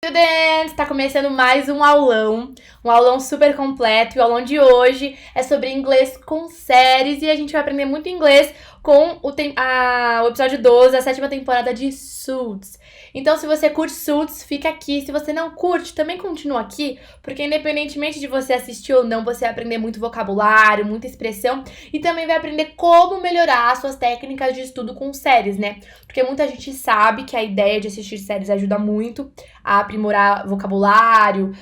Students! Tá começando mais um aulão super completo. E o aulão de hoje é sobre inglês com séries e a gente vai aprender muito inglês com o episódio 12 da 7ª temporada de Suits. Então, se você curte Suits, fica aqui. Se você não curte, também continua aqui, porque independentemente de você assistir ou não, você vai aprender muito vocabulário, muita expressão e também vai aprender como melhorar suas técnicas de estudo com séries, né? Porque muita gente sabe que a ideia de assistir séries ajuda muito a aprimorar vocabulário,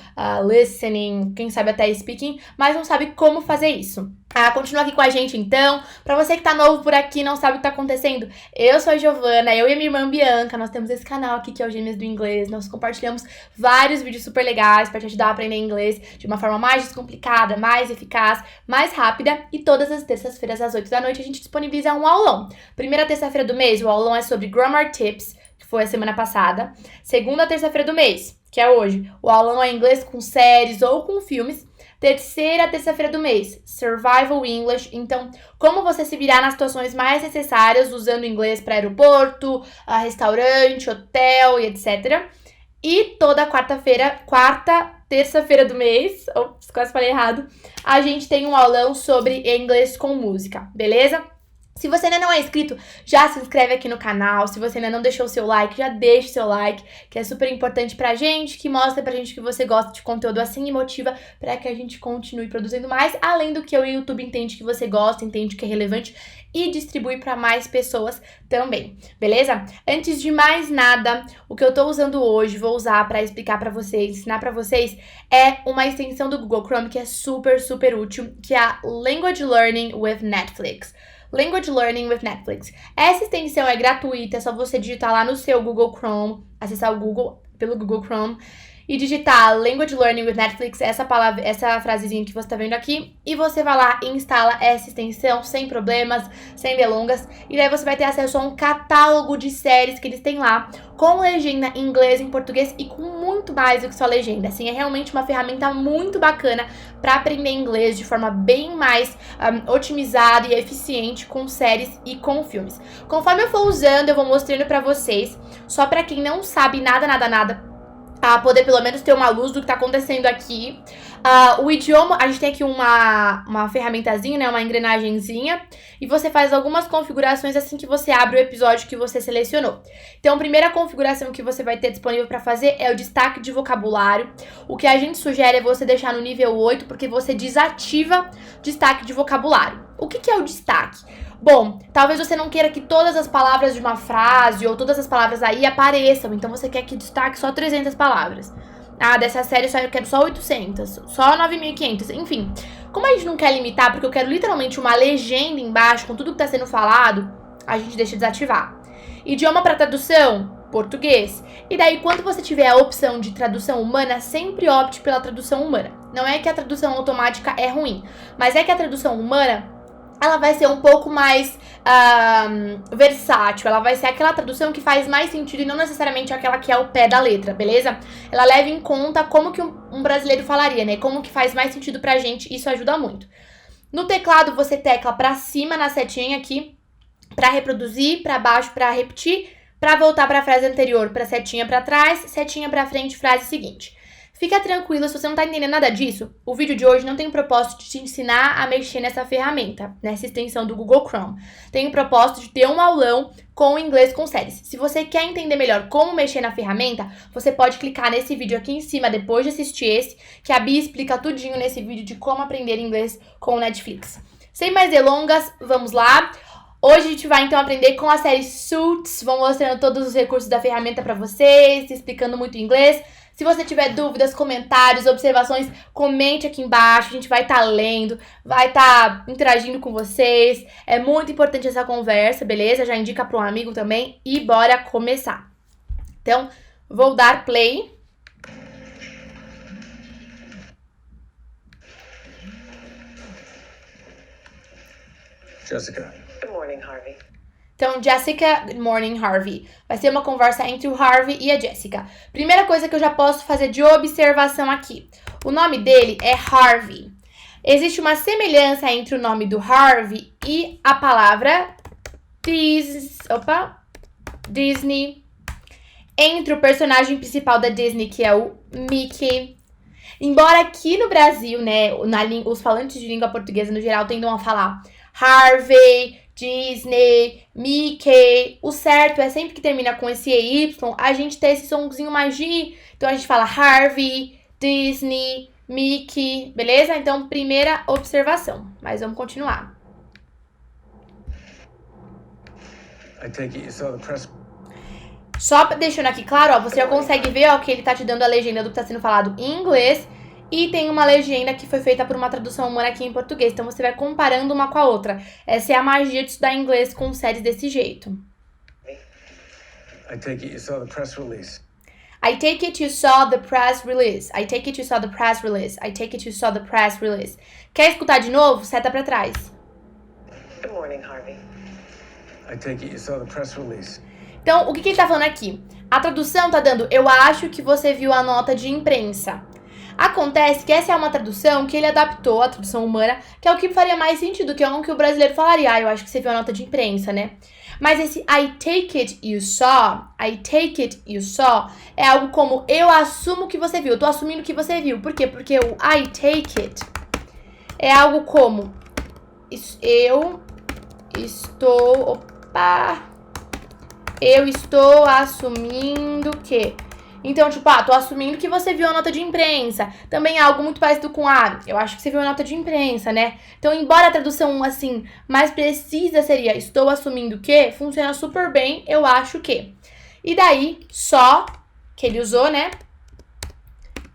listening, quem sabe até speaking, mas não sabe como fazer isso. Continua aqui com a gente então. Pra você que tá novo por aqui e não sabe o que tá acontecendo, eu sou a Giovana, eu e a minha irmã Bianca, nós temos esse canal aqui que é o Gêmeas do Inglês. Nós compartilhamos vários vídeos super legais pra te ajudar a aprender inglês de uma forma mais descomplicada, mais eficaz, mais rápida. E todas as terças-feiras às 8 da noite a gente disponibiliza um aulão. Primeira terça-feira do mês, o aulão é sobre Grammar Tips, que foi a semana passada. Segunda terça-feira do mês, que é hoje, o aulão é inglês com séries ou com filmes. Terceira terça-feira do mês, Survival English. Então, como você se virar nas situações mais necessárias usando inglês para aeroporto, restaurante, hotel e etc. E toda terça-feira do mês, quase falei errado, a gente tem um aulão sobre inglês com música, beleza? Se você ainda não é inscrito, já se inscreve aqui no canal. Se você ainda não deixou o seu like, já deixa o seu like, que é super importante pra gente, que mostra pra gente que você gosta de conteúdo assim e motiva pra que a gente continue produzindo mais, além do que o YouTube entende que você gosta, entende que é relevante e distribui pra mais pessoas também, beleza? Antes de mais nada, o que eu tô usando hoje, vou usar pra explicar pra vocês, ensinar pra vocês, é uma extensão do Google Chrome que é super, super útil, que é a Language Learning with Netflix. Language Learning with Netflix. Essa extensão é gratuita, é só você digitar lá no seu Google Chrome, acessar o Google pelo Google Chrome e digitar Language Learning with Netflix, essa frasezinha que você tá vendo aqui, e você vai lá e instala essa extensão sem problemas, sem delongas, e daí você vai ter acesso a um catálogo de séries que eles têm lá, com legenda em inglês, em português e com muito mais do que só legenda. Assim, é realmente uma ferramenta muito bacana para aprender inglês de forma bem mais otimizada e eficiente com séries e com filmes. Conforme eu for usando, eu vou mostrando para vocês, só para quem não sabe nada, a poder pelo menos ter uma luz do que tá acontecendo aqui. O idioma, a gente tem aqui uma ferramentazinha, né, uma engrenagenzinha, e você faz algumas configurações assim que você abre o episódio que você selecionou. Então, a primeira configuração que você vai ter disponível para fazer é o destaque de vocabulário. O que a gente sugere é você deixar no nível 8, porque você desativa destaque de vocabulário. O que é o destaque? Bom, talvez você não queira que todas as palavras de uma frase ou todas as palavras aí apareçam, então você quer que destaque só 300 palavras. Dessa série eu quero só 800, só 9.500, enfim. Como a gente não quer limitar, porque eu quero literalmente uma legenda embaixo com tudo que tá sendo falado, a gente deixa desativar. Idioma para tradução, português. E daí, quando você tiver a opção de tradução humana, sempre opte pela tradução humana. Não é que a tradução automática é ruim, mas é que a tradução humana, ela vai ser um pouco mais versátil, ela vai ser aquela tradução que faz mais sentido e não necessariamente aquela que é o pé da letra, beleza? Ela leva em conta como que um brasileiro falaria, né? Como que faz mais sentido pra gente, isso ajuda muito. No teclado, você tecla pra cima na setinha aqui, pra reproduzir, pra baixo pra repetir, pra voltar pra frase anterior, pra setinha pra trás, setinha pra frente, frase seguinte. Fica tranquilo, se você não tá entendendo nada disso, o vídeo de hoje não tem o propósito de te ensinar a mexer nessa ferramenta, nessa extensão do Google Chrome. Tem o propósito de ter um aulão com inglês com séries. Se você quer entender melhor como mexer na ferramenta, você pode clicar nesse vídeo aqui em cima, depois de assistir esse, que a Bia explica tudinho nesse vídeo de como aprender inglês com o Netflix. Sem mais delongas, vamos lá! Hoje a gente vai então aprender com a série Suits, vou mostrando todos os recursos da ferramenta pra vocês, explicando muito inglês. Se você tiver dúvidas, comentários, observações, comente aqui embaixo, a gente vai estar lendo, vai estar interagindo com vocês. É muito importante essa conversa, beleza? Já indica para um amigo também e bora começar. Então, vou dar play. Jessica. Good morning, Harvey. Então, Jessica, good morning, Harvey. Vai ser uma conversa entre o Harvey e a Jessica. Primeira coisa que eu já posso fazer de observação aqui. O nome dele é Harvey. Existe uma semelhança entre o nome do Harvey e a palavra Disney. entre o personagem principal da Disney, que é o Mickey. Embora aqui no Brasil, né, os falantes de língua portuguesa no geral tendam a falar Harvey, Disney, Mickey. O certo é sempre que termina com esse EY, a gente ter esse somzinho mais de I. Então a gente fala Harvey, Disney, Mickey, beleza? Então, primeira observação. Mas vamos continuar. I take it you saw the press. Só deixando aqui claro, ó, você já consegue ver, ó, que ele tá te dando a legenda do que tá sendo falado em inglês e tem uma legenda que foi feita por uma tradução humana aqui em português. Então você vai comparando uma com a outra. Essa é a magia de estudar inglês com séries desse jeito. I take it you saw the press release. I take it you saw the press release. I take it you saw the press release. I take it you saw the press release. Quer escutar de novo? Seta pra trás. Good morning, Harvey. I take it you saw the press release. Então, o que ele tá falando aqui? A tradução tá dando, eu acho que você viu a nota de imprensa. Acontece que essa é uma tradução que ele adaptou, a tradução humana, que é o que faria mais sentido, que é o que o brasileiro falaria. Ah, eu acho que você viu a nota de imprensa, né? Mas esse I take it you saw, é algo como eu assumo que você viu, eu tô assumindo que você viu. Por quê? Porque o I take it é algo como eu estou assumindo que. Então, tipo, tô assumindo que você viu a nota de imprensa. Também é algo muito parecido com eu acho que você viu a nota de imprensa, né? Então, embora a tradução, assim, mais precisa seria estou assumindo que, funciona super bem, eu acho que. E daí, só, que ele usou, né?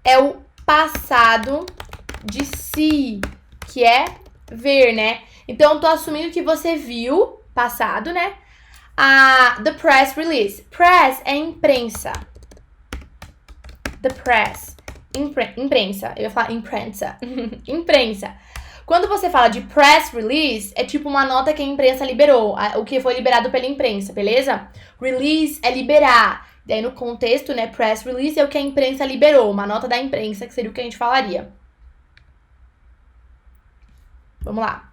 É o passado de si, que é ver, né? Então, tô assumindo que você viu, passado, né? The press release. Press é imprensa. The press. Imprensa. Eu ia falar imprensa. Imprensa. Quando você fala de press release, é tipo uma nota que a imprensa liberou. O que foi liberado pela imprensa, beleza? Release é liberar. Daí no contexto, né, press release é o que a imprensa liberou. Uma nota da imprensa, que seria o que a gente falaria. Vamos lá.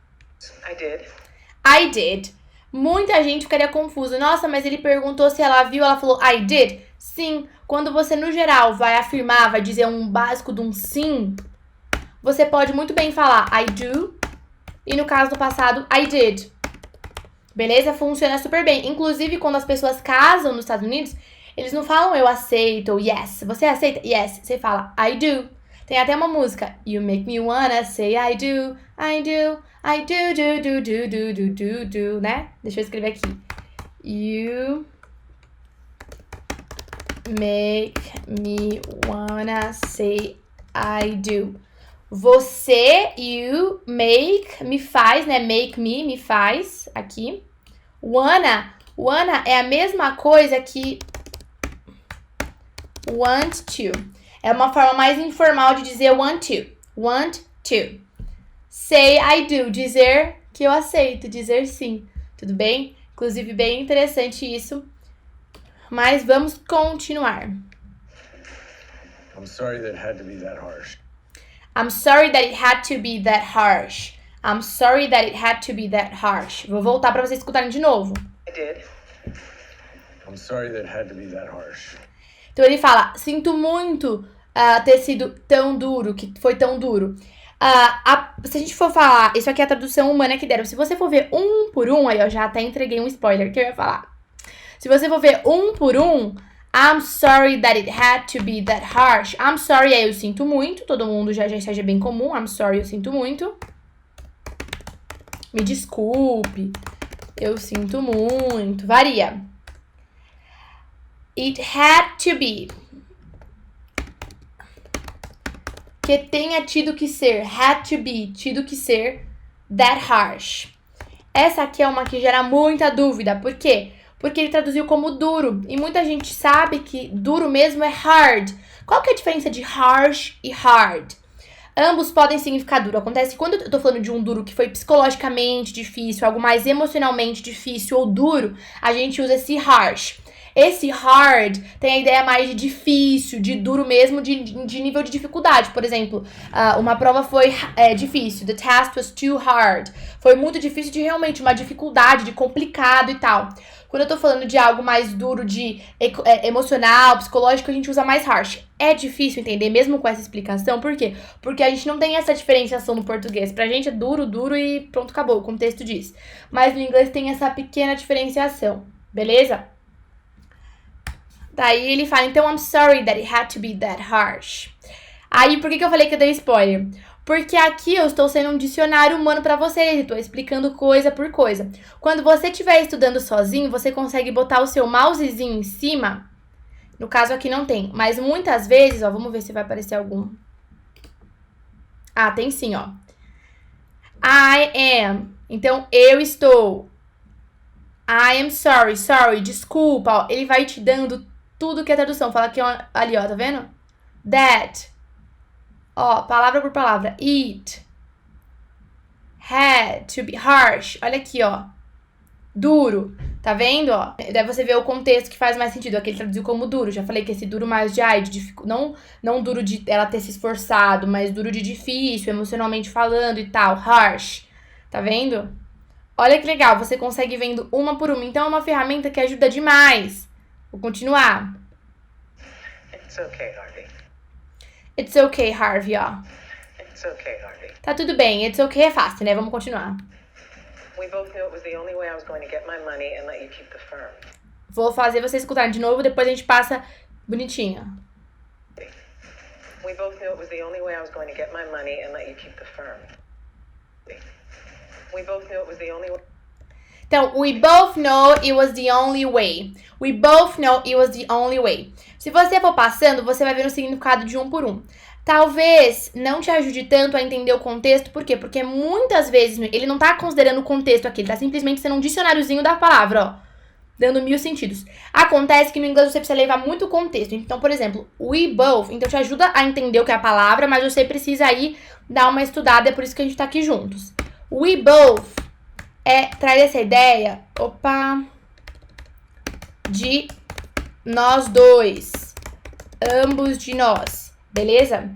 I did. Muita gente ficaria confusa. Nossa, mas ele perguntou se ela viu, ela falou I did. Sim, quando você no geral vai afirmar, vai dizer um básico de um sim, você pode muito bem falar I do e no caso do passado I did. Beleza? Funciona super bem. Inclusive, quando as pessoas casam nos Estados Unidos, eles não falam eu aceito ou yes. Você aceita? Yes. Você fala I do. Tem até uma música. You make me wanna say I do, I do, I do, do, do, do, do, do, do, do, né? Deixa eu escrever aqui. You make me wanna say I do. Você, you, make, me faz, né? Make me faz, aqui. Wanna é a mesma coisa que want to. É uma forma mais informal de dizer want to. Want to. Say I do, dizer que eu aceito, dizer sim. Tudo bem? Inclusive, bem interessante isso. Mas vamos continuar. I'm sorry that it had to be that harsh. I'm sorry that it had to be that harsh. I'm sorry that it had to be that harsh. Vou voltar para vocês escutarem de novo. I did. I'm sorry that it had to be that harsh. Então ele fala, sinto muito ter sido tão duro, que foi tão duro. Se a gente for falar, isso aqui é a tradução humana que deram. Se você for ver um por um, aí eu já até entreguei um spoiler que eu ia falar. Se você for ver um por um, I'm sorry that it had to be that harsh. I'm sorry é eu sinto muito, todo mundo já seja bem comum. I'm sorry, eu sinto muito. Me desculpe, eu sinto muito. Varia. It had to be. Que tenha tido que ser. Had to be. Tido que ser. That harsh. Essa aqui é uma que gera muita dúvida. Por quê? Porque ele traduziu como duro. E muita gente sabe que duro mesmo é hard. Qual que é a diferença de harsh e hard? Ambos podem significar duro. Acontece que quando eu tô falando de um duro que foi psicologicamente difícil, algo mais emocionalmente difícil ou duro, a gente usa esse harsh. Esse hard tem a ideia mais de difícil, de duro mesmo, de nível de dificuldade. Por exemplo, uma prova foi difícil. The task was too hard. Foi muito difícil de realmente uma dificuldade, de complicado e tal. Quando eu tô falando de algo mais duro, de emocional, psicológico, a gente usa mais harsh. É difícil entender, mesmo com essa explicação. Por quê? Porque a gente não tem essa diferenciação no português. Pra gente é duro, duro e pronto, acabou. O contexto diz. Mas no inglês tem essa pequena diferenciação. Beleza? Daí ele fala, então, I'm sorry that it had to be that harsh. Aí, por que eu falei que eu dei spoiler? Porque aqui eu estou sendo um dicionário humano pra vocês, estou explicando coisa por coisa. Quando você estiver estudando sozinho, você consegue botar o seu mousezinho em cima. No caso aqui não tem, mas muitas vezes, ó, vamos ver se vai aparecer algum. Ah, tem sim, ó. I am. Então, eu estou. I am sorry, sorry, desculpa. Ó, ele vai te dando tudo que é tradução. Fala aqui, ó, ali, ó, tá vendo? That. Ó, palavra por palavra. It. Had to be harsh. Olha aqui, ó. Duro. Tá vendo, ó? Daí você vê o contexto que faz mais sentido. Aqui ele traduziu como duro. Já falei que esse duro mais de não duro de ela ter se esforçado, mas duro de difícil, emocionalmente falando e tal. Harsh. Tá vendo? Olha que legal. Você consegue vendo uma por uma. Então é uma ferramenta que ajuda demais. Vou continuar. It's okay, Harvey. It's okay, Harvey, ó. It's okay, Harvey. Tá tudo bem. It's okay é fácil, né? Vamos continuar. We both knew it was the only way I was going to get my money and let you keep the firm. Vou fazer vocês escutarem de novo, depois a gente passa bonitinho. We both knew it was the only way I was going to get my money and let you keep the firm. We both knew it was the only way. Então, we both know it was the only way. We both know it was the only way. Se você for passando, você vai ver o significado de um por um. Talvez não te ajude tanto a entender o contexto, por quê? Porque muitas vezes ele não tá considerando o contexto aqui, ele tá simplesmente sendo um dicionáriozinho da palavra, ó, dando 1000 sentidos. Acontece que no inglês você precisa levar muito contexto. Então, por exemplo, we both, então te ajuda a entender o que é a palavra, mas você precisa aí dar uma estudada, é por isso que a gente tá aqui juntos. We both traz essa ideia, de nós dois, ambos de nós, beleza?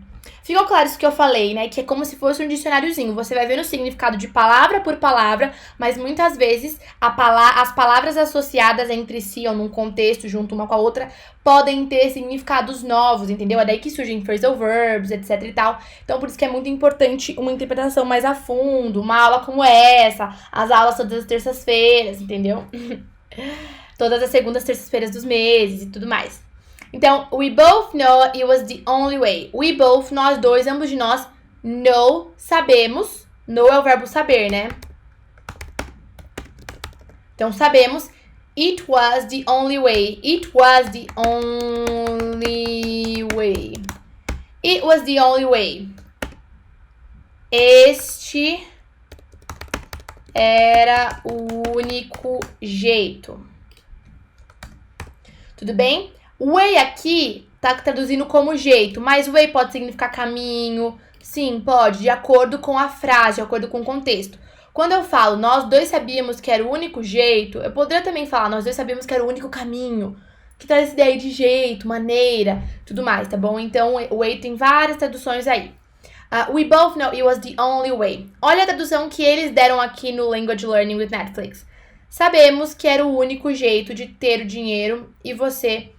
Ficou claro isso que eu falei, né? Que é como se fosse um dicionáriozinho. Você vai vendo o significado de palavra por palavra, mas muitas vezes as palavras associadas entre si ou num contexto, junto uma com a outra, podem ter significados novos, entendeu? É daí que surgem phrasal verbs, etc e tal. Então, por isso que é muito importante uma interpretação mais a fundo, uma aula como essa, as aulas todas as terças-feiras, entendeu? Todas as segundas, terças-feiras dos meses e tudo mais. Então, we both know it was the only way. We both, nós dois, ambos de nós, know, sabemos. Know é o verbo saber, né? Então, sabemos. It was the only way. It was the only way. It was the only way. Este era o único jeito. Tudo bem? Way aqui tá traduzindo como jeito, mas way pode significar caminho. Sim, pode, de acordo com a frase, de acordo com o contexto. Quando eu falo, nós dois sabíamos que era o único jeito, eu poderia também falar, nós dois sabíamos que era o único caminho. Que traz essa ideia de jeito, maneira, tudo mais, tá bom? Então, way tem várias traduções aí. We both know it was the only way. Olha a tradução que eles deram aqui no Language Learning with Netflix. Sabemos que era o único jeito de ter o dinheiro e você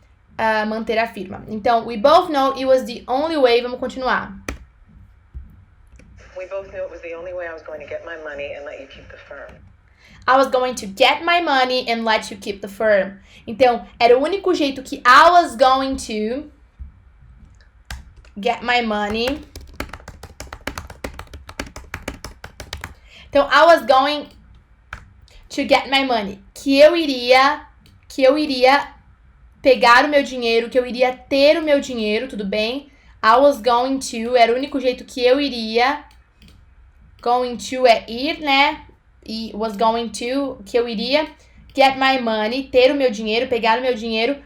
manter a firma. Então, we both know it was the only way. Vamos continuar. We both knew it was the only way I was going to get my money and let you keep the firm. I was going to get my money and let you keep the firm. Então, era o único jeito que I was going to get my money. Então, I was going to get my money. Que eu iria pegar o meu dinheiro, que eu iria ter o meu dinheiro, tudo bem? I was going to, era o único jeito que eu iria. Going to é ir, né? E was going to, que eu iria. Get my money, ter o meu dinheiro, pegar o meu dinheiro.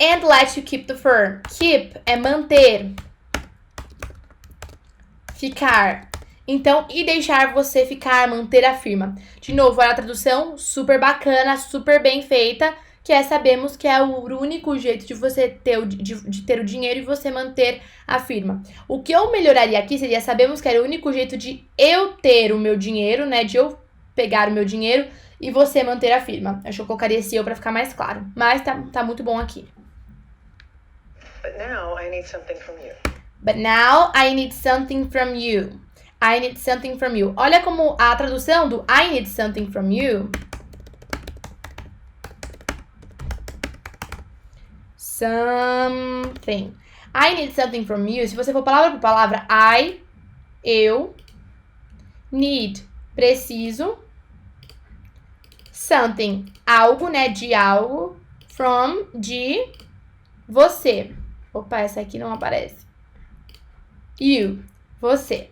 And let you keep the firm. Keep é manter. Ficar. Então, e deixar você ficar, manter a firma. De novo, olha a tradução, super bacana, super bem feita, que sabemos que é o único jeito de você ter de ter o dinheiro e você manter a firma. O que eu melhoraria aqui seria, sabemos que era o único jeito de eu ter o meu dinheiro, né, de eu pegar o meu dinheiro e você manter a firma. Acho que eu colocaria esse eu pra ficar mais claro. Mas tá muito bom aqui. But now I need something from you. But now I need something from you. I need something from you. Olha como a tradução do I need something from you. Something. I need something from you. Se você for palavra por palavra, eu, need, preciso, something, algo, né, de algo, from, de, você. Opa, essa aqui não aparece. You, você.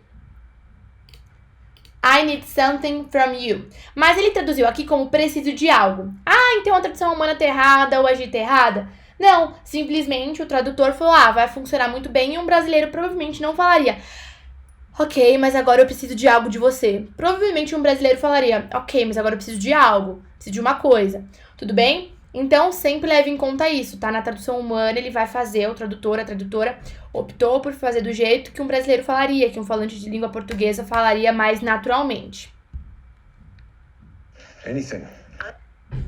I need something from you. Mas ele traduziu aqui como preciso de algo. Ah, então a tradução humana tá errada ou a gente tá errada? Não, simplesmente o tradutor falou, vai funcionar muito bem e um brasileiro provavelmente não falaria, ok, mas agora eu preciso de algo de você. Provavelmente um brasileiro falaria, ok, mas agora eu preciso de algo, preciso de uma coisa. Tudo bem? Então, sempre leve em conta isso, tá? Na tradução humana, ele vai fazer, o tradutor, a tradutora, optou por fazer do jeito que um brasileiro falaria, que um falante de língua portuguesa falaria mais naturalmente. Anything.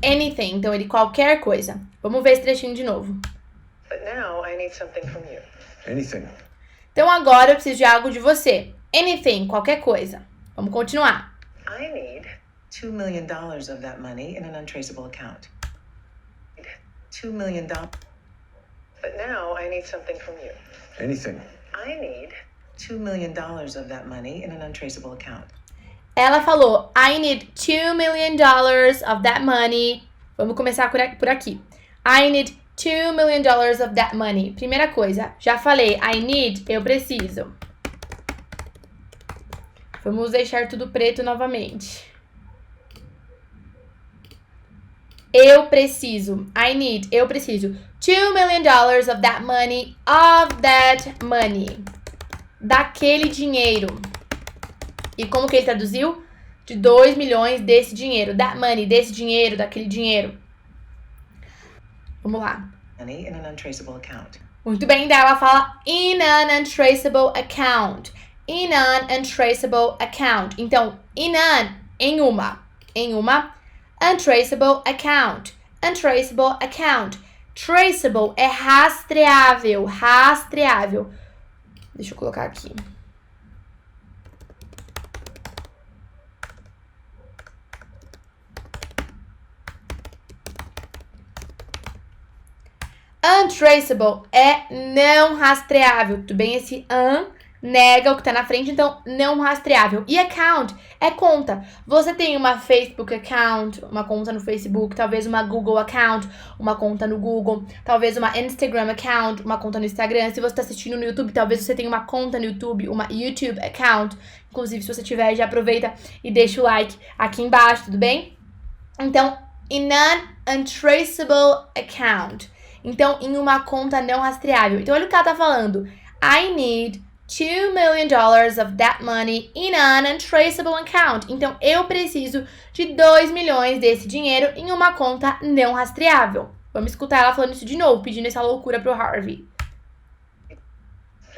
Anything, então ele qualquer coisa. Vamos ver esse trechinho de novo. But now I need something from you. Anything. Então agora eu preciso de algo de você. Anything, qualquer coisa. Vamos continuar. I need $2 million of that money in an untraceable account. $2 million. But now I need something from you. Anything. I need $2 million of that money in an untraceable account. Ela falou, I need $2 million of that money. Vamos começar por aqui. I need $2 million of that money. Primeira coisa, já falei, I need, eu preciso. Vamos deixar tudo preto novamente. Eu preciso, I need, eu preciso. $2 million of that money. Daquele dinheiro. E como que ele traduziu? De 2 milhões desse dinheiro. That money, desse dinheiro, daquele dinheiro. Vamos lá. Money in an untraceable account. Muito bem, daí ela fala in an untraceable account. In an untraceable account. Então, in an, em uma. Untraceable account. Untraceable account. Traceable é rastreável. Deixa eu colocar aqui. Untraceable é não rastreável. Tudo bem? Esse nega o que tá na frente, então não rastreável. E account é conta. Você tem uma Facebook account, uma conta no Facebook, talvez uma Google account, uma conta no Google, talvez uma Instagram account, uma conta no Instagram. Se você tá assistindo no YouTube, talvez você tenha uma conta no YouTube, uma YouTube account. Inclusive, se você tiver, já aproveita e deixa o like aqui embaixo, tudo bem? Então, in an untraceable account. Então, em uma conta não rastreável. Então, olha o que ela tá falando. I need $2 million of that money in an untraceable account. Então, eu preciso de 2 milhões desse dinheiro em uma conta não rastreável. Vamos escutar ela falando isso de novo, pedindo essa loucura pro Harvey.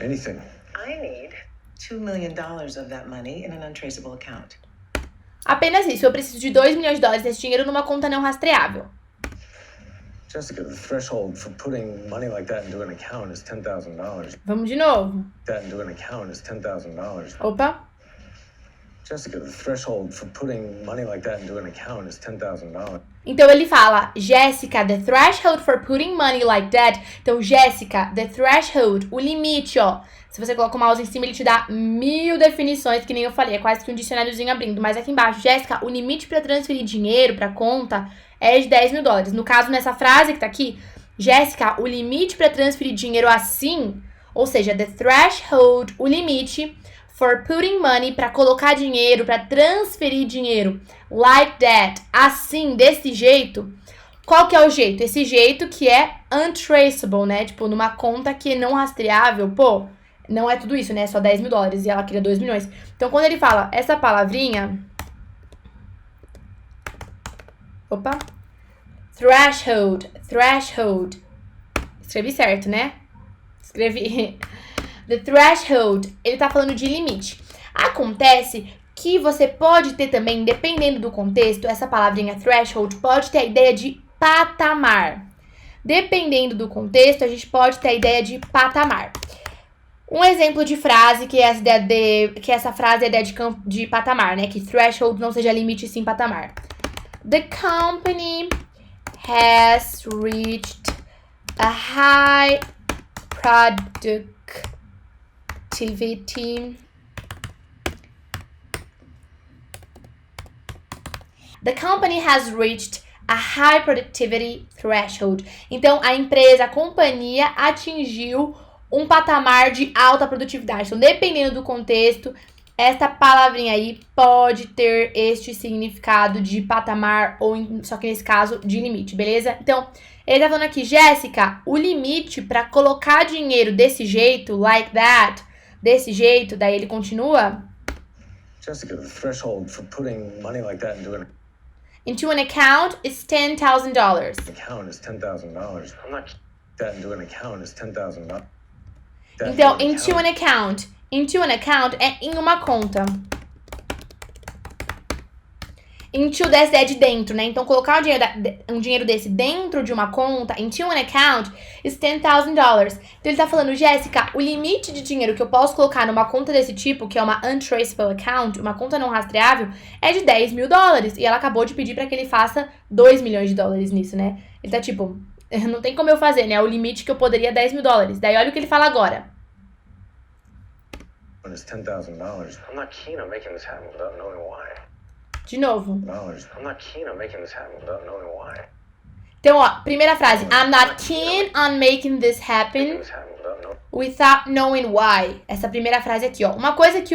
Anything. I need $2 million of that money in an untraceable account. Apenas isso, eu preciso de 2 milhões de dólares desse dinheiro numa conta não rastreável. Jessica, the threshold for putting money like that into an account is $10,000. Vamos de novo. That into an account is $10,000. Opa. Jessica, the threshold for putting money like that into an account is $10,000. Então ele fala, Jéssica, the threshold for putting money like that. Então, Jéssica, the threshold, o limite, ó. Se você coloca o mouse em cima, ele te dá 1000 definições, que nem eu falei. É quase que um dicionáriozinho abrindo. Mas aqui embaixo, Jéssica, o limite para transferir dinheiro para conta é de $10 mil. No caso, nessa frase que tá aqui, Jéssica, o limite para transferir dinheiro assim, ou seja, the threshold, o limite for putting money, para colocar dinheiro, para transferir dinheiro, like that, assim, desse jeito. Qual que é o jeito? Esse jeito que é untraceable, né? Tipo, numa conta que é não rastreável, pô, não é tudo isso, né? É só $10 mil e ela queria 2 milhões. Então, quando ele fala essa palavrinha... Opa. Threshold. Escrevi certo, né? Escrevi. The threshold, ele tá falando de limite. Acontece que você pode ter também, dependendo do contexto, essa palavrinha threshold pode ter a ideia de patamar. Dependendo do contexto, a gente pode ter a ideia de patamar. Um exemplo de frase que essa frase é a ideia de patamar, né? Que threshold não seja limite, sim patamar. The company has reached a high productivity. The company has reached a high productivity threshold. Então, a empresa, a companhia atingiu um patamar de alta produtividade. Então, dependendo do contexto, esta palavrinha aí pode ter este significado de patamar, ou só que nesse caso, de limite, beleza? Então, ele tá falando aqui, Jéssica, o limite para colocar dinheiro desse jeito, like that, desse jeito, daí ele continua. Jessica, the threshold for putting money like that Into an account is $10,000. account is $10,000. I'm not that into an account is $10,000. Então, into an account. Into an account é em uma conta. Into desse é de dentro, né? Então, colocar um dinheiro desse dentro de uma conta, into an account, is $10,000. Então, ele tá falando, Jéssica, o limite de dinheiro que eu posso colocar numa conta desse tipo, que é uma untraceable account, uma conta não rastreável, é de $10 mil. E ela acabou de pedir pra que ele faça $2 milhões nisso, né? Ele tá tipo, não tem como eu fazer, né? O limite que eu poderia é $10 mil. Daí, olha o que ele fala agora. It's $10,000. I'm not keen on making this happen without knowing why. De novo. I'm not keen on making this happen without knowing why. Então, ó, primeira frase. I'm not keen on making this happen without knowing why. Essa primeira frase aqui, ó. Uma coisa que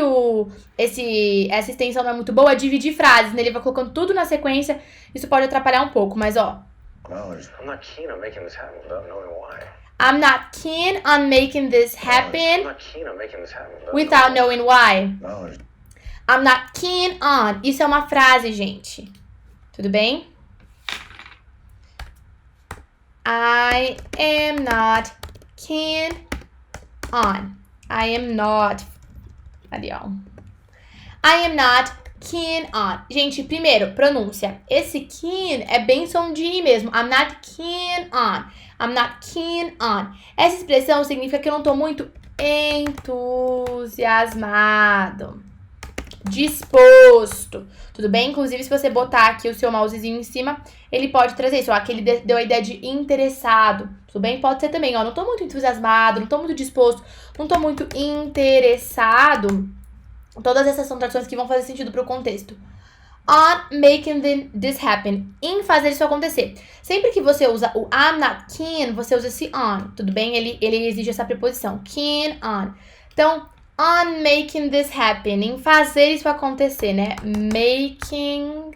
essa extensão não é muito boa é dividir frases, né? Ele vai colocando tudo na sequência. Isso pode atrapalhar um pouco, mas, ó. I'm not keen on making this happen without knowing why. I'm not keen on making this happen without knowing why. I'm not keen on. Isso é uma frase, gente. Tudo bem? I am not keen on. I am not. Ali, ó. I am not keen on. Gente, primeiro, pronúncia. Esse keen é bem som de I mesmo. I'm not keen on. I'm not keen on. Essa expressão significa que eu não tô muito entusiasmado, disposto. Tudo bem? Inclusive, se você botar aqui o seu mousezinho em cima, ele pode trazer isso. Ó, aqui ele deu a ideia de interessado. Tudo bem? Pode ser também, ó. Não tô muito entusiasmado, não tô muito disposto, não tô muito interessado. Todas essas são traduções que vão fazer sentido pro contexto. On making this happen. Em fazer isso acontecer. Sempre que você usa o I'm not keen, você usa esse on. Tudo bem? Ele exige essa preposição. Keen on. Então, on making this happen. Em fazer isso acontecer, né? Making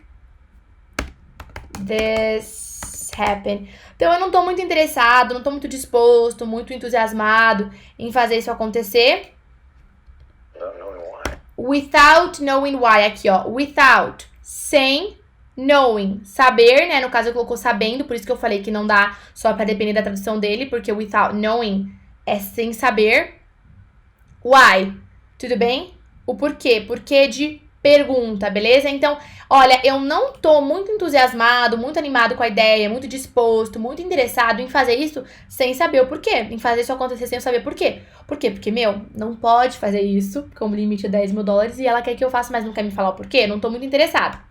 this happen. Então, eu não tô muito interessado, não tô muito disposto, muito entusiasmado em fazer isso acontecer. Without knowing why. Aqui, ó. Without. Sem knowing. Saber, né? No caso, eu colocou sabendo. Por isso que eu falei que não dá só pra depender da tradução dele. Porque without knowing é sem saber. Why. Tudo bem? O porquê. Porquê de pergunta, beleza? Então, olha, eu não tô muito entusiasmado, muito animado com a ideia, muito disposto, muito interessado em fazer isso sem saber o porquê. Em fazer isso acontecer sem eu saber por quê. Por quê? Porque, meu, não pode fazer isso, como o limite é $10 mil, e ela quer que eu faça, mas não quer me falar o porquê. Não tô muito interessado.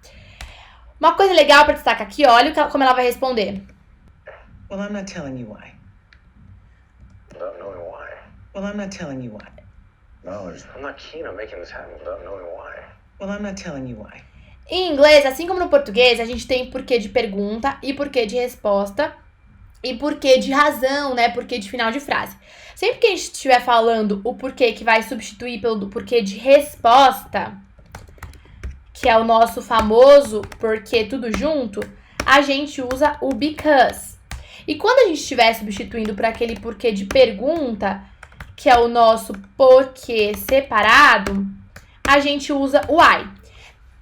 Uma coisa legal pra destacar aqui, olha como ela vai responder. Well, I'm not telling you why. Without knowing why. Well, I'm not telling you why. Knowledge. I'm not keen on making this happen without knowing why. Well, I'm not telling you why. Em inglês, assim como no português, a gente tem porquê de pergunta e porquê de resposta e porquê de razão, né? Porquê de final de frase. Sempre que a gente estiver falando o porquê que vai substituir pelo porquê de resposta, que é o nosso famoso porquê tudo junto, a gente usa o because. E quando a gente estiver substituindo por aquele porquê de pergunta, que é o nosso porquê separado, a gente usa o why.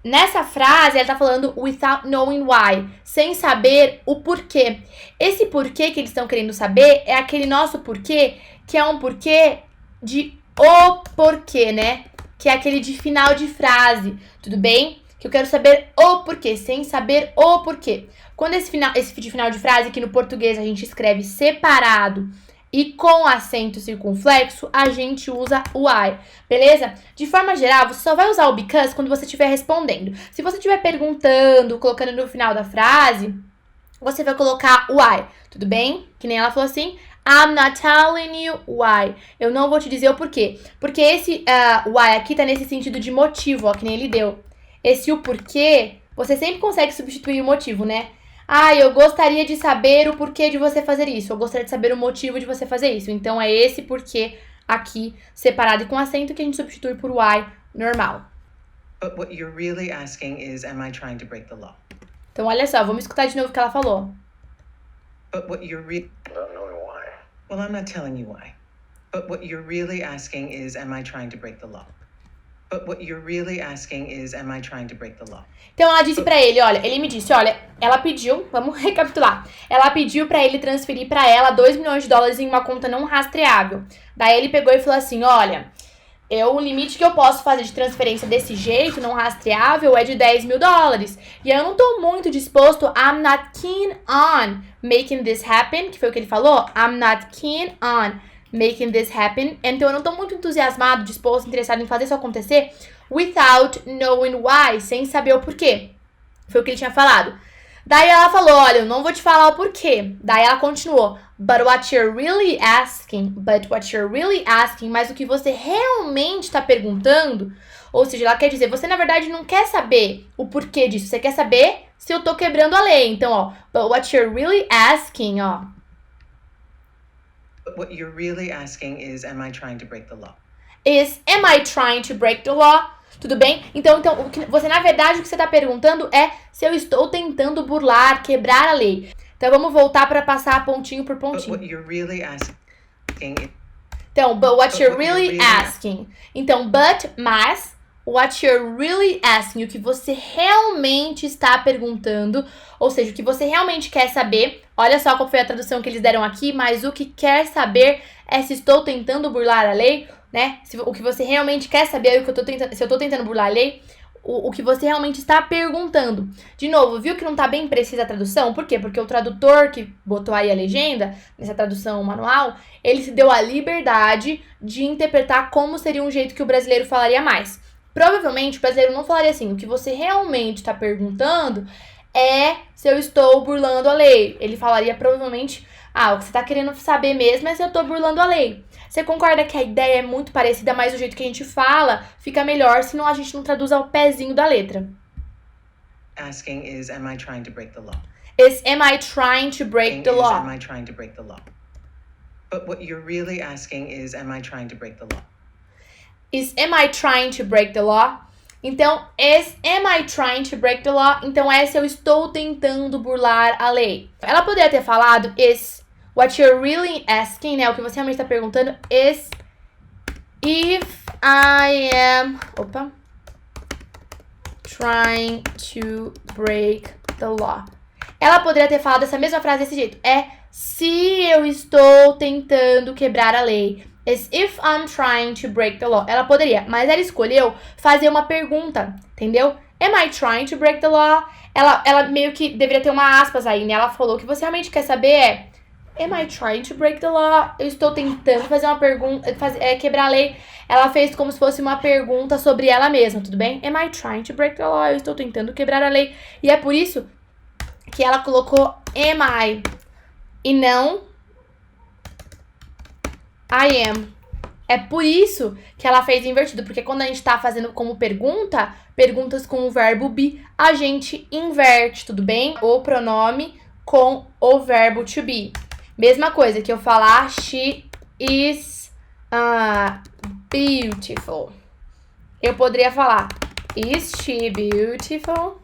Nessa frase, ela tá falando without knowing why, sem saber o porquê. Esse porquê que eles estão querendo saber é aquele nosso porquê, que é um porquê de o porquê, né? que é aquele de final de frase, tudo bem? Que eu quero saber o porquê, sem saber o porquê. Quando esse de final de frase, que no português a gente escreve separado e com acento circunflexo, a gente usa o I, beleza? De forma geral, você só vai usar o because quando você estiver respondendo. Se você estiver perguntando, colocando no final da frase, você vai colocar o I, tudo bem? Que nem ela falou assim, I'm not telling you why. Eu não vou te dizer o porquê. Porque esse why aqui tá nesse sentido de motivo, ó, que nem ele deu. Esse o porquê, você sempre consegue substituir o motivo, né? Ah, eu gostaria de saber o porquê de você fazer isso. Eu gostaria de saber o motivo de você fazer isso. Então, é esse porquê aqui, separado e com acento, que a gente substitui por why normal. But what you're really asking is, am I trying to break the law? Então, olha só, vamos escutar de novo o que ela falou. But what you're Without knowing why. Well, I'm not telling you why. But what you're really asking is, am I trying to break the law? But what you're really asking is, am I trying to break the law? Então ela disse pra ele, olha, ele me disse, olha, ela pediu, vamos recapitular. Ela pediu pra ele transferir pra ela $2 milhões em uma conta não rastreável. Daí ele pegou e falou assim, olha, o limite que eu posso fazer de transferência desse jeito, não rastreável, é de $10 mil. E eu não tô muito disposto, I'm not keen on making this happen, que foi o que ele falou, I'm not keen on making this happen. Então eu não tô muito entusiasmado, disposto, interessado em fazer isso acontecer without knowing why, sem saber o porquê. Foi o que ele tinha falado. Daí ela falou, olha, eu não vou te falar o porquê. Daí ela continuou, but what you're really asking, mas o que você realmente está perguntando, ou seja, ela quer dizer, você na verdade não quer saber o porquê disso, você quer saber se eu tô quebrando a lei. Então, ó, but what you're really asking, ó. But what you're really asking is, am I trying to break the law? Am I trying to break the law? Tudo bem? Então o que você, na verdade, o que você está perguntando é se eu estou tentando burlar, quebrar a lei. Então, vamos voltar para passar pontinho por But pontinho. what you're really asking is, Então, but what you're really asking. Então, mas, what you're really asking, o que você realmente está perguntando, ou seja, o que você realmente quer saber. Olha só qual foi a tradução que eles deram aqui, mas o que quer saber é se estou tentando burlar a lei, né? O que você realmente quer saber é o que eu tô tentando, se eu tô tentando burlar a lei, o que você realmente está perguntando. De novo, viu que não tá bem precisa a tradução? Por quê? Porque o tradutor que botou aí a legenda, nessa tradução manual, ele se deu a liberdade de interpretar como seria um jeito que o brasileiro falaria mais. Provavelmente o brasileiro não falaria assim, o que você realmente está perguntando é se eu estou burlando a lei. Ele falaria provavelmente, o que você está querendo saber mesmo é se eu estou burlando a lei. Você concorda que a ideia é muito parecida, mas o jeito que a gente fala fica melhor, senão a gente não traduz ao pezinho da letra. asking is, am I trying to break the law? Am I trying to break the law? Am I trying to break the law? But what you're really asking is, am I trying to break the law? Am I trying to break the law? Então, am I trying to break the law? Então, se eu estou tentando burlar a lei. Ela poderia ter falado what you're really asking, né? O que você realmente está perguntando is if I am trying to break the law. Ela poderia ter falado essa mesma frase desse jeito. Se eu estou tentando quebrar a lei. Is if I'm trying to break the law. Ela poderia, mas ela escolheu fazer uma pergunta, entendeu? Am I trying to break the law? Ela meio que deveria ter uma aspas aí, né? Ela falou, o que você realmente quer saber am I trying to break the law? Eu estou tentando fazer uma pergunta, quebrar a lei. Ela fez como se fosse uma pergunta sobre ela mesma, tudo bem? Am I trying to break the law? Eu estou tentando quebrar a lei. E é por isso que ela colocou am I e não I am. É por isso que ela fez invertido, porque quando a gente tá fazendo como perguntas com o verbo be, a gente inverte, tudo bem? O pronome com o verbo to be. Mesma coisa que eu falar, she is beautiful. Eu poderia falar, is she beautiful?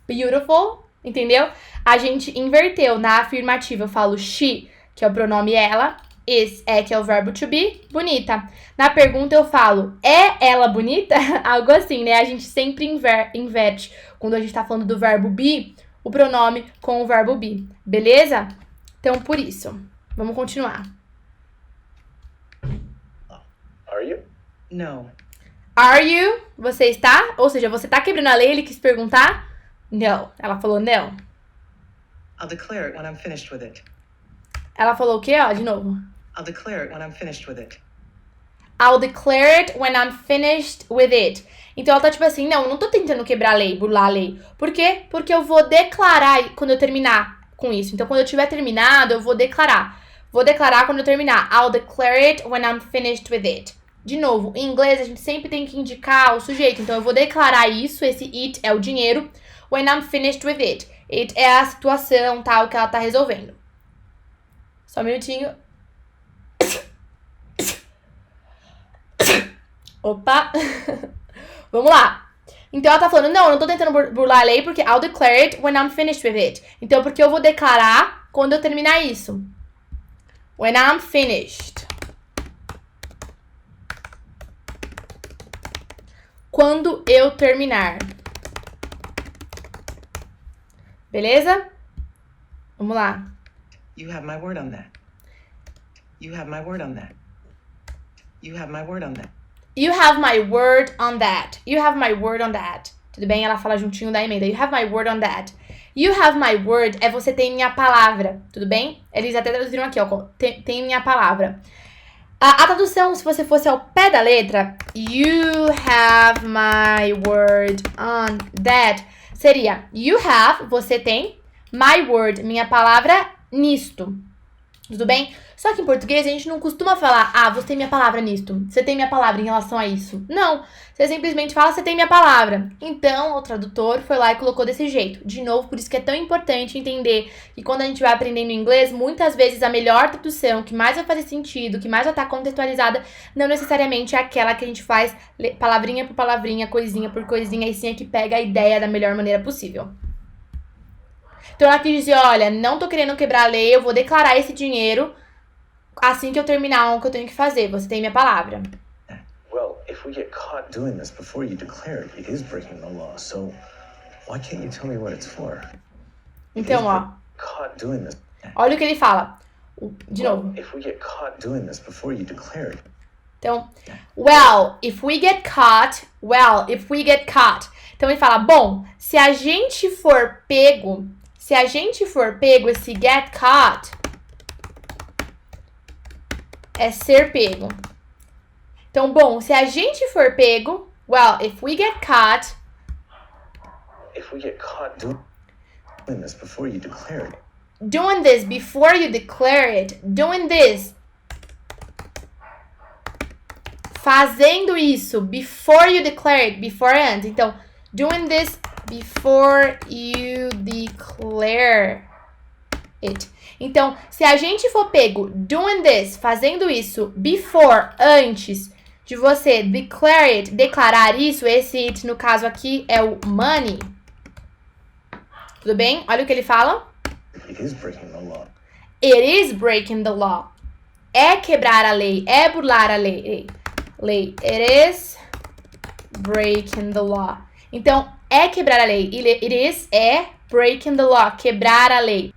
Beautiful, entendeu? A gente inverteu. Na afirmativa eu falo she, que é o pronome ela, is, que é o verbo to be, bonita. Na pergunta eu falo, é ela bonita? Algo assim, né? A gente sempre inverte, quando a gente tá falando do verbo be, o pronome com o verbo be, beleza? Então, por isso. Vamos continuar. Are you? No. Are you? Você está? Ou seja, você tá quebrando a lei, ele quis perguntar? No. Ela falou não. I'll declare it when I'm finished with it. Ela falou o quê? Ó, de novo. I'll declare it when I'm finished with it. I'll declare it when I'm finished with it. Então ela tá tipo assim, não tô tentando quebrar a lei, burlar a lei. Por quê? Porque eu vou declarar quando eu terminar com isso. Então quando eu tiver terminado, eu vou declarar. Vou declarar quando eu terminar. I'll declare it when I'm finished with it. De novo, em inglês a gente sempre tem que indicar o sujeito. Então eu vou declarar isso, esse it é o dinheiro. When I'm finished with it. It é a situação, tal, que ela tá resolvendo. Só um minutinho. Opa! Vamos lá. Então ela tá falando, não, eu não tô tentando burlar a lei porque I'll declare it when I'm finished with it. Então, porque eu vou declarar quando eu terminar isso. When I'm finished. Quando eu terminar. Beleza? Vamos lá. You have my word on that. You have my word on that. You have my word on that. You have my word on that. You have my word on that. Tudo bem? Ela fala juntinho da emenda. You have my word on that. You have my word é você tem minha palavra. Tudo bem? Eles até traduziram aqui, ó. Tem minha palavra. A tradução, se você fosse ao pé da letra, you have my word on that, seria you have, você tem, my word, minha palavra, nisto. Tudo bem? Só que em português a gente não costuma falar, você tem minha palavra nisto, você tem minha palavra em relação a isso. Não, você simplesmente fala, você tem minha palavra. Então, o tradutor foi lá e colocou desse jeito. De novo, por isso que é tão importante entender que quando a gente vai aprendendo inglês, muitas vezes a melhor tradução, que mais vai fazer sentido, que mais vai estar contextualizada, não necessariamente é aquela que a gente faz palavrinha por palavrinha, coisinha por coisinha, e sim é que pega a ideia da melhor maneira possível. Então ela quis dizer, olha, não tô querendo quebrar a lei, eu vou declarar esse dinheiro assim que eu terminar o que eu tenho que fazer. Você tem minha palavra. Well, if we get caught doing this before you declare it, it is breaking the law. So why can't you tell me what it's for? Então, ó. Caught doing this. Olha o que ele fala. De novo. If we get caught doing this before you declare it. Então, well, if we get caught. Então ele fala, bom, se a gente for pego, esse get caught é ser pego. Então, bom, se a gente for pego, well, if we get caught Doing this before you declare it. Doing this before you declare it. Doing this. Fazendo isso before you declare it. Before and. Então, doing this before you declare it. Então, se a gente for pego doing this, fazendo isso before, antes de você declare it, declarar isso, esse it no caso aqui é o money. Tudo bem? Olha o que ele fala. It is breaking the law. It is breaking the law. É quebrar a lei, é burlar a lei. It is breaking the law. Então, é quebrar a lei. It is é breaking the law, quebrar a lei.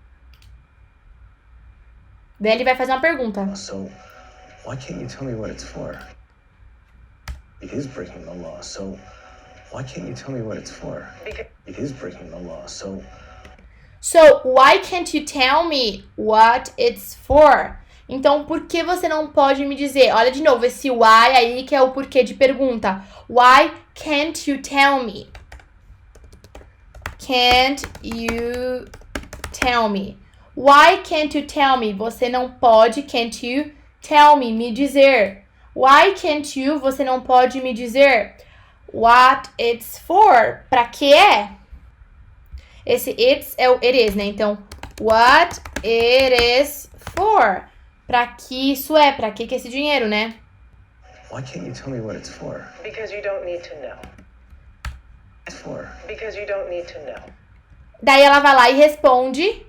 Daí ele vai fazer uma pergunta. So, why can't you tell me what it's for? It is breaking the law. So, why can't you tell me what it's for? It is breaking the law. So, why can't you tell me what it's for? Então, por que você não pode me dizer? Olha de novo, esse why aí que é o porquê de pergunta. Why can't you tell me? Can't you tell me? Why can't you tell me? Você não pode, can't you tell me, me dizer. Why can't you? Você não pode me dizer. What it's for? Pra que é? Esse it's é o it is, né? Então, what it is for? Pra que isso é? Pra que é esse dinheiro, né? why can't you tell me what it's for? Because you don't need to know. It's for. Because you don't need to know. Daí ela vai lá e responde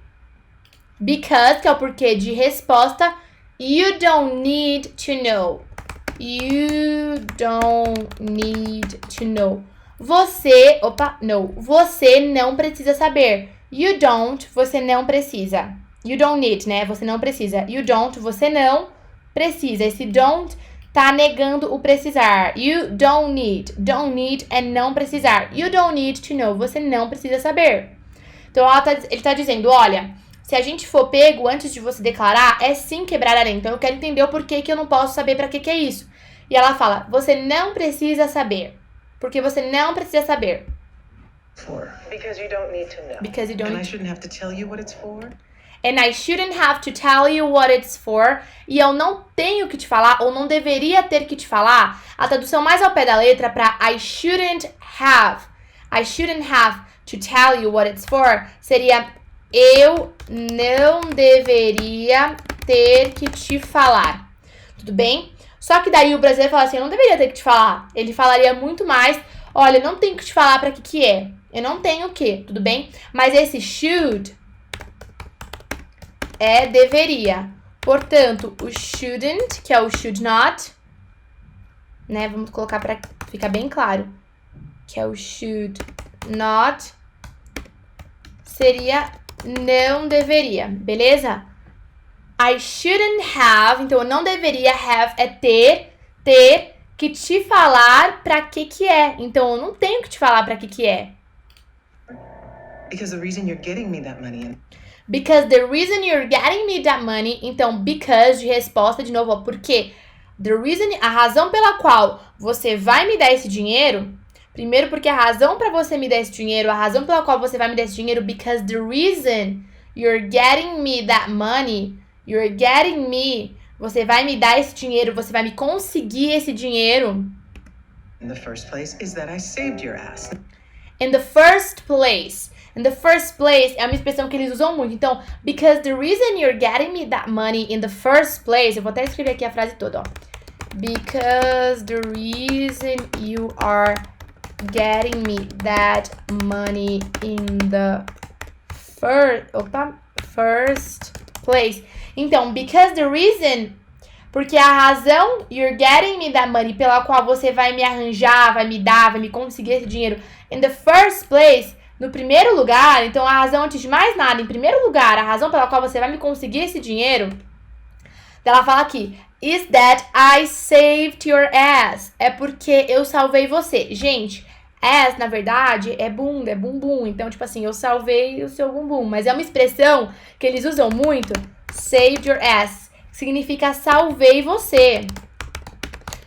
because, que é o porquê de resposta. You don't need to know. You don't need to know. Você não precisa saber. You don't, você não precisa. You don't need, né? Você não precisa. You don't, você não precisa. Esse don't tá negando o precisar. You don't need. Don't need é não precisar. You don't need to know. Você não precisa saber. Então, ele tá dizendo, olha, se a gente for pego antes de você declarar, é sim quebrar a lei. Então, eu quero entender o porquê que eu não posso saber pra que é isso. E ela fala, você não precisa saber. Porque você não precisa saber. Because you don't need to know. Because you don't And I need to. shouldn't have to tell you what it's for? And I shouldn't have to tell you what it's for. E eu não tenho que te falar, ou não deveria ter que te falar. A tradução mais ao pé da letra para I shouldn't have to tell you what it's for seria eu não deveria ter que te falar. Tudo bem? Só que daí o brasileiro fala assim, eu não deveria ter que te falar. Ele falaria muito mais, olha, eu não tenho que te falar para que é. Eu não tenho o que, tudo bem? Mas esse should é deveria. Portanto, o shouldn't, que é o should not, né? Vamos colocar para ficar bem claro. Que é o should not, seria não deveria, beleza? I shouldn't have, então eu não deveria have é ter que te falar pra que é. Então eu não tenho que te falar pra que é. Because the reason you're getting me that money. Because the reason you're getting me that money, então because de resposta de novo, ó, porque the reason, a razão pela qual você vai me dar esse dinheiro, primeiro porque a razão para você me dar esse dinheiro, a razão pela qual você vai me dar esse dinheiro, because the reason you're getting me that money, you're getting me, você vai me dar esse dinheiro, você vai me conseguir esse dinheiro. In the first place is that I saved your ass. In the first place. In the first place é uma expressão que eles usam muito. Então, because the reason you're getting me that money in the first place. Eu vou até escrever aqui a frase toda, ó. Because the reason you are getting me that money in the first place. Então, because the reason, porque a razão you're getting me that money, pela qual você vai me arranjar, vai me dar, vai me conseguir esse dinheiro, in the first place, no primeiro lugar, então a razão antes de mais nada, em primeiro lugar, a razão pela qual você vai me conseguir esse dinheiro, ela fala aqui, is that I saved your ass. É porque eu salvei você. Gente, ass, na verdade, é bunda, é bumbum. Então, tipo assim, eu salvei o seu bumbum. Mas é uma expressão que eles usam muito, saved your ass. Significa salvei você.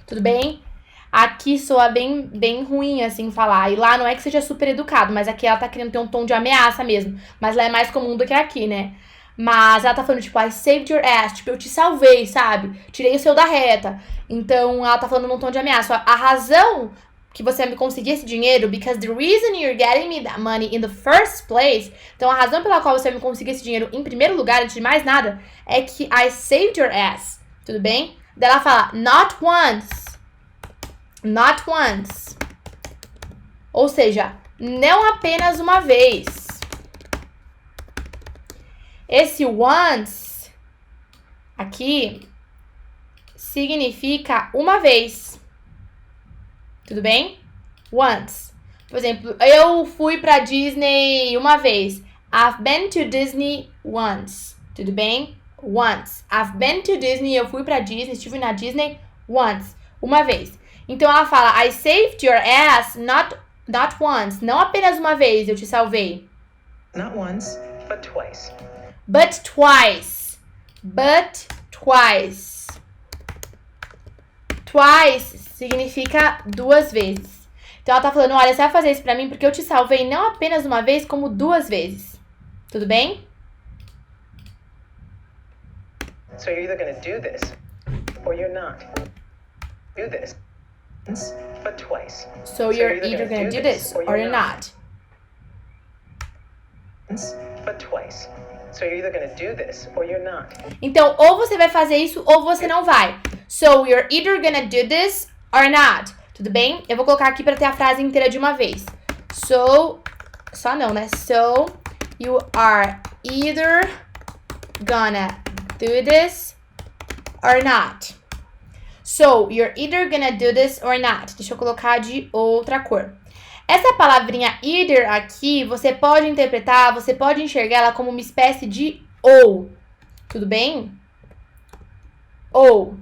Tudo bem? Aqui soa bem ruim, assim, falar. E lá não é que seja super educado, mas aqui ela tá querendo ter um tom de ameaça mesmo. Mas lá é mais comum do que aqui, né? Mas ela tá falando, tipo, I saved your ass. Tipo, eu te salvei, sabe? Tirei o seu da reta. Então, ela tá falando num tom de ameaça. A razão que você vai me conseguir esse dinheiro, because the reason you're getting me that money in the first place. Então, a razão pela qual você vai me conseguir esse dinheiro em primeiro lugar, antes de mais nada, é que I saved your ass. Tudo bem? Daí ela fala, not once. Not once. Ou seja, não apenas uma vez. Esse once aqui significa uma vez. Tudo bem? Once. Por exemplo, eu fui pra Disney uma vez. I've been to Disney once. Tudo bem? Once. I've been to Disney. Eu fui pra Disney, estive na Disney once. Uma vez. Então ela fala, I saved your ass not once. Não apenas uma vez eu te salvei. Not once, But twice. But twice. But twice. Twice significa duas vezes. Então ela tá falando, olha, você vai fazer isso pra mim porque eu te salvei não apenas uma vez, como duas vezes. Tudo bem? So you're either gonna do this or you're not. Do this. But twice. So you're either gonna do this or you're not. But twice. So you're either gonna do this or you're not. Então, ou você vai fazer isso ou você não vai. So you're either gonna do this or not. Tudo bem? Eu vou colocar aqui pra ter a frase inteira de uma vez. So, só não, né? So you are either gonna do this or not. So, you're either gonna do this or not. Deixa eu colocar de outra cor. Essa palavrinha either aqui, você pode interpretar, você pode enxergar ela como uma espécie de ou. Tudo bem? Ou.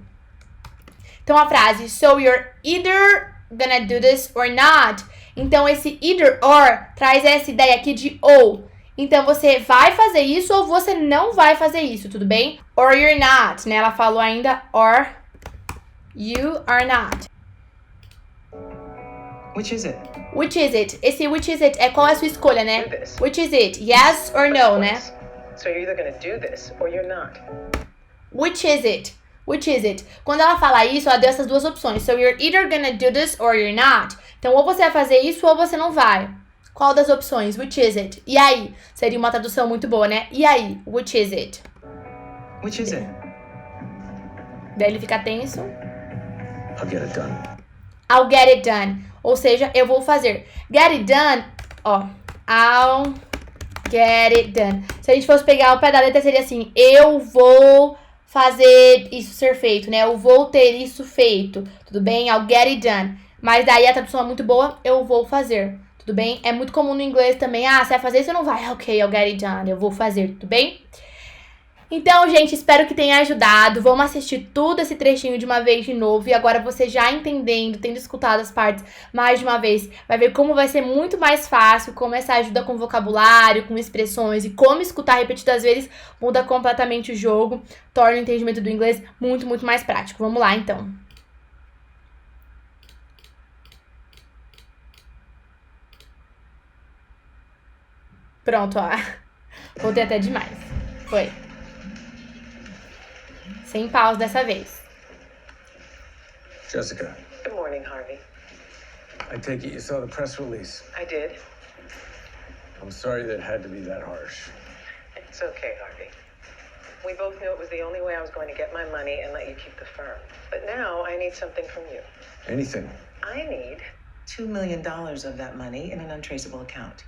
Então a frase, so you're either gonna do this or not. Então esse either or traz essa ideia aqui de ou. Então você vai fazer isso ou você não vai fazer isso, tudo bem? Or you're not, né? Ela falou ainda or you are not. Which is it? Which is it? Esse which is it é qual é a sua escolha, né? Do this. Which is it? Yes or no, né? So you're either gonna do this or you're not. Which is it? Which is it? Quando ela fala isso, ela deu essas duas opções. So you're either gonna do this or you're not. Então, ou você vai fazer isso ou você não vai. Qual das opções? Which is it? E aí? Seria uma tradução muito boa, né? E aí? Which is it? Which is it? Daí ele fica tenso. I'll get it done. I'll get it done. Ou seja, eu vou fazer. Get it done, ó. I'll get it done. Se a gente fosse pegar o pé da letra, seria assim. Eu vou fazer isso ser feito, né? Eu vou ter isso feito. Tudo bem? I'll get it done. Mas daí a tradução é muito boa. Eu vou fazer. Tudo bem? É muito comum no inglês também. Ah, você vai fazer isso ou não vai? Ok, I'll get it done. Eu vou fazer. Tudo bem? Então, gente, espero que tenha ajudado. Vamos assistir tudo esse trechinho de uma vez de novo. E agora você já entendendo, tendo escutado as partes mais de uma vez, vai ver como vai ser muito mais fácil, como essa ajuda com vocabulário, com expressões e como escutar repetidas vezes muda completamente o jogo, torna o entendimento do inglês muito, muito mais prático. Vamos lá, então. Pronto, ó. Voltei até demais. Foi. Sem pausa dessa vez. Jessica, Good morning, Harvey. I take it you saw the press release. I did. I'm sorry that it had to be that harsh. It's okay, Harvey. We both knew it was the only way I was going to get my money and let you keep the firm. But now I need something from you. Anything. I need $2 million of that money in an untraceable account.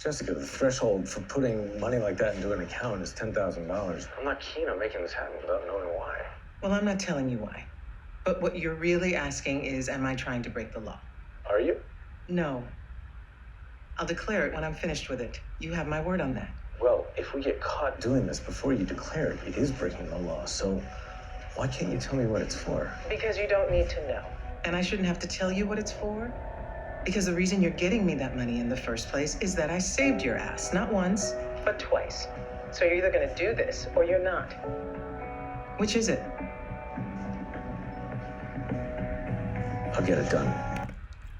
Jessica, the threshold for putting money like that into an account is $10,000. I'm not keen on making this happen without knowing why. Well, I'm not telling you why. But what you're really asking is, am I trying to break the law? Are you? No. I'll declare it when I'm finished with it. You have my word on that. Well, if we get caught Doing this before you declare it, it is breaking the law. So why can't you tell me what it's for? because you don't need to know. And I shouldn't have to tell you what it's for? Because the reason you're getting me that money in the first place is that I saved your ass, not once. But twice. So you're either gonna do this or you're not. Which is it? I'll get it done.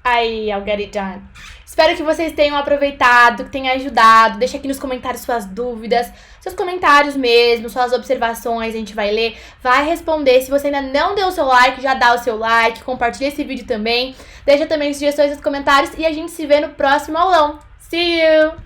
Aí, I'll get it done. Espero que vocês tenham aproveitado, que tenha ajudado. Deixa aqui nos comentários suas dúvidas, seus comentários mesmo, suas observações, a gente vai ler, vai responder. Se você ainda não deu o seu like, já dá o seu like, compartilha esse vídeo também. Deixa também sugestões nos comentários e a gente se vê no próximo aulão. See you!